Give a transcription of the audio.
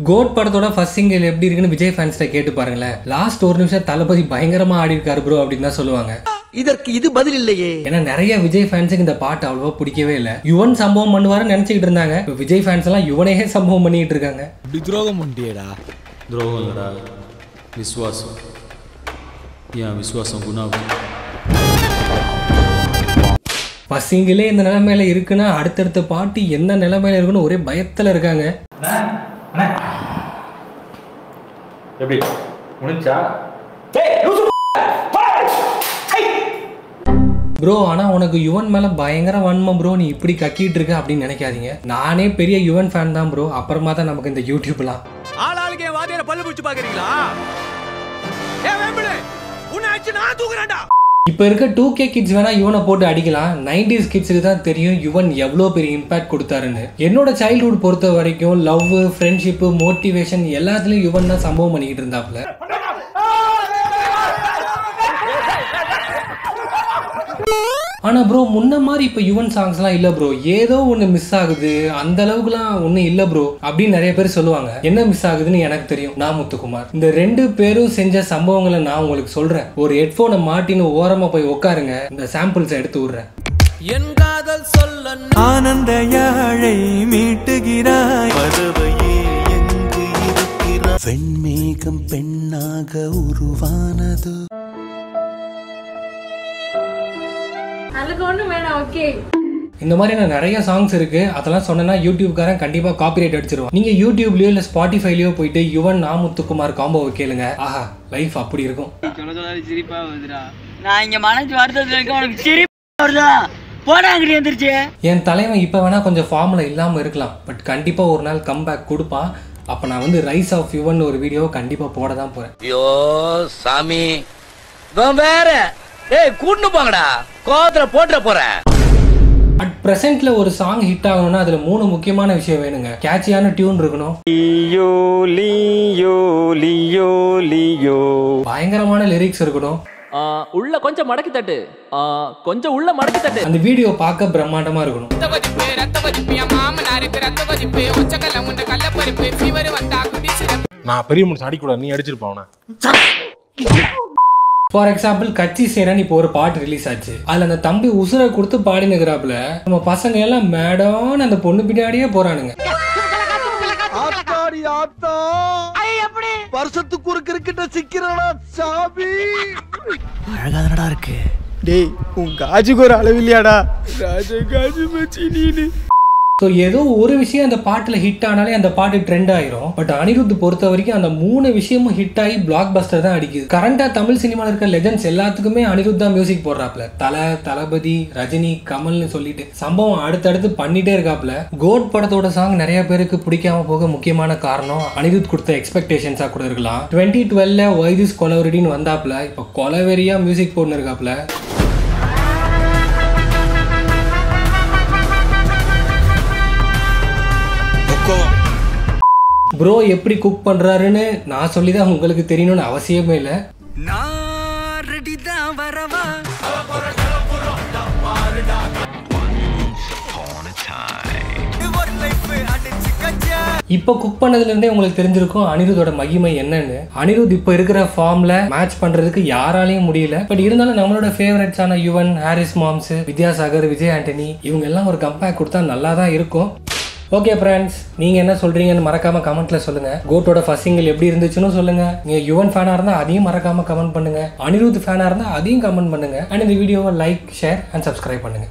Code படத்தோட first single எப்படி இருக்குன்னு விஜய் ஃபேன்ஸ்ட கேட்டு பாருங்களேன். லாஸ்ட் ஒரு நிமிஷம் தளபதி பயங்கரமா ஆடி இருக்காரு ப்ரோ அப்படின்னு தான் சொல்லுவாங்க. இதற்கு இது பதில் இல்லையே. ஏன்னா நிறைய விஜய் ஃபேன்ஸுக்கு இந்த பாட்டு அவ்வளவா பிடிக்கவே இல்லை. யுவன் சம்பவம் பண்ணுவாருன்னு நினைச்சிட்டு இருந்தாங்க. இப்போ விஜய் ஃபேன்ஸ் எல்லாம் யுவனையே சம்பவம் பண்ணிட்டு இருக்காங்க. இப்படி துரோகம் பண்ணியேடா. துரோகம்டா, விசுவாசம். ஏன் விசுவாசம் குணாகும். ஃபர்ஸ்ட் சிங்கிளே இந்த நிலைமையில இருக்குன்னா அடுத்தடுத்த பாட்டு என்ன நிலைமையில இருக்குன்னு ஒரே பயத்துல இருக்காங்க. எப்படி முடிஞ்சா ப்ரோ? ஆனா உனக்கு யுவன் மேல பயங்கர வன்மம் ப்ரோ, நீ இப்படி கக்கிட்டு இருக்க அப்படின்னு நினைக்காதீங்க. நானே பெரிய யுவன் ஃபேன் தான் ப்ரோ. அப்புறமா தான் நமக்கு இந்த யூடியூப்லாம் ஆளாளுக்கு என் வாதியார பல்லு பிடிச்சு பாக்குறீங்களா? ஏன் வேம்பளே உன்னை அடிச்சு நான் தூக்குறேன்டா. இப்போ இருக்க 2K கிட்ஸ் வேணா யுவனை போட்டு அடிக்கலாம். 90s கிட்ஸுக்கு தான் தெரியும் யுவன் எவ்வளோ பெரிய இம்பாக்ட் கொடுத்தாருன்னு. என்னோட சைல்ட்ஹுட் பொறுத்த வரைக்கும் லவ், ஃப்ரெண்ட்ஷிப்பு, மோட்டிவேஷன் எல்லாத்துலயும் யுவன் தான் சம்பவம் பண்ணிக்கிட்டு இருந்தாப்ல. ஆனா ப்ரோ முன்ன மாதிரி இப்போ யுவன் சாங்ஸ்லாம் இல்லை ப்ரோ. ஏதோ ஒன்று மிஸ் ஆகுது, அந்த அளவுக்குலாம் ஒன்றும் இல்லை ப்ரோ அப்படின்னு நிறைய பேர் சொல்லுவாங்க. என்ன மிஸ் ஆகுதுன்னு எனக்கு தெரியும். நான் முத்துக்குமார். இந்த 2 பேரும் செஞ்ச சம்பவங்களை நான் உங்களுக்கு சொல்றேன். ஒரு ஹெட்ஃபோனை மாட்டின்னு ஓரமா போய் உட்காருங்க. இந்த சாம்பிள்ஸை எடுத்து விடுறேன். என் காதல் சொல்ல ஆனந்த யாழை மீட்டுகிறாய். பதவையே எங்கு இருக்கிறாய். வெண்மேகம் பெண்ணாக உருவானது. இந்த மாதிரி நிறைய சாங்ஸ் இருக்கு. அதெல்லாம் சொன்னா யூடியூப்காரன் கண்டிப்பா காப்பிரைட் அடிச்சிருவான். நீங்க யூடியூப்லயோ இல்ல ஸ்பாட்டிஃபைலயோ போயிட்டு யுவன் நான் முத்துக்குமார் காம்போவை கேளுங்க. ஆஹா, லைஃப் அப்படி இருக்கும். சிரிப்பா வருதுடா. நான் இங்க மனசு வருத்தத்துல இருக்க, உனக்கு சிரிப்பா வருதா? போடா அங்கடி வந்துருச்சு. என் தலைவன் இப்ப வேணா கொஞ்சம் ஃபார்ம்ல இல்லாம இருக்கலாம், பட் கண்டிப்பா ஒரு நாள் கம்பேக் கொடுப்பான். அப்ப நான் வந்து ரைஸ் ஆஃப் யுவன் ஒரு வீடியோவை கண்டிப்பா போட தான் போறேன். ஐயோ சாமி, வேற ஏய் கூட்டு போங்கடா, கோவத்துல போட்டுற போறேன். அட் பிரசன்ட்ல ஒரு சாங் ஹிட் ஆகணும்னா அதுல 3 முக்கியமான விஷயம் வேணுங்க. கேட்சியான டியூன் இருக்கணும், லியோ லியோ லியோ லியோ, பயங்கரமான லிரிக்ஸ் இருக்கணும், உள்ள கொஞ்சம் மடக்கி தட்டு, கொஞ்சம் உள்ள மடக்கி தட்டு, அந்த வீடியோ பார்க்க பிரம்மாண்டமா இருக்கணும். நான் பெரிய மனுஷன் அடிக்கூடாது, நீ அடிச்சிருப்பான். ஃபார் எக்ஸாம்பிள் கட்சி சேரன் இப்போ ஒரு பாட்டு ரிலீஸ் ஆச்சு. அதுல அந்த தம்பி உசுரை கொடுத்து பாடினுக்கிறாப்புல. நம்ம பசங்க எல்லாம் மேடான அந்த பொண்ணு பின்னாடியே போறானுங்க. வருஷத்துக்கு ஒரு கிரிக்கெட்ட சிக்கிறடா சாமி. அழகாதனடா இருக்கு. டேய் உன் காஜுக்கு ஒரு அளவு இல்லையாடா? ராஜா காஜு மச்சி நீனு. ஸோ ஏதோ ஒரு விஷயம் அந்த பாட்டில் ஹிட் ஆனாலே அந்த பாட்டு ட்ரெண்ட் ஆயிரும். பட் அனிருத் பொறுத்த வரைக்கும் அந்த 3 விஷயமும் ஹிட் ஆகி பிளாக் பஸ்டர் தான் அடிக்குது. கரண்டா தமிழ் சினிமாவில் இருக்க லெஜண்ட்ஸ் எல்லாத்துக்குமே அனிருத் தான் மியூசிக் போடுறாப்ல. தளபதி, ரஜினி, கமல்னு சொல்லிட்டு சம்பவம் அடுத்தடுத்து பண்ணிட்டே இருக்காப்ல. கோட் படத்தோட சாங் நிறைய பேருக்கு பிடிக்காம போக முக்கியமான காரணம் அனிருத் கொடுத்த எக்ஸ்பெக்டேஷன்ஸா கூட இருக்கலாம். 2012 ஒய் திஸ் கொலவெரின்னு வந்தாப்ல. இப்போ கொலவெரியா மியூசிக் போட்டுன்னு இருக்காப்ல. ப்ரோ எப்படி குக் பண்றாருன்னு நான் சொல்லிதான் உங்களுக்கு தெரியணும்னு அவசியமே இல்லை. இப்போ குக் பண்ணதுல இருந்தே உங்களுக்கு தெரிஞ்சிருக்கும் அனிருத்தோட மகிமை என்னன்னு. அனிருத் இப்போ இருக்கிற ஃபார்ம்ல மேட்ச் பண்றதுக்கு யாராலையும் முடியல. பட் இருந்தாலும் நம்மளோட ஃபேவரட்ஸான யுவன், ஹாரிஸ் மாம்ஸ், வித்யாசாகர், விஜய் ஆண்டனி இவங்க எல்லாம் ஒரு கம்பேக் கொடுத்தா நல்லா தான் இருக்கும். ஓகே ஃப்ரெண்ட்ஸ், நீங்க என்ன சொல்றீங்கன்னு மறக்காம கமெண்ட்ல சொல்லுங்க. கோட்டோட ஃபர்ஸ்ட் சிங்கிள் எப்படி இருந்துச்சுன்னு சொல்லுங்க. நீங்க யுவன் ஃபேனா இருந்தா அதையும் மறக்காம கமெண்ட் பண்ணுங்க. அனிருத் ஃபேனா இருந்தா அதையும் கமெண்ட் பண்ணுங்க. அண்ட் இந்த வீடியோவை லைக், ஷேர் அண்ட் சப்ஸ்கிரைப் பண்ணுங்க.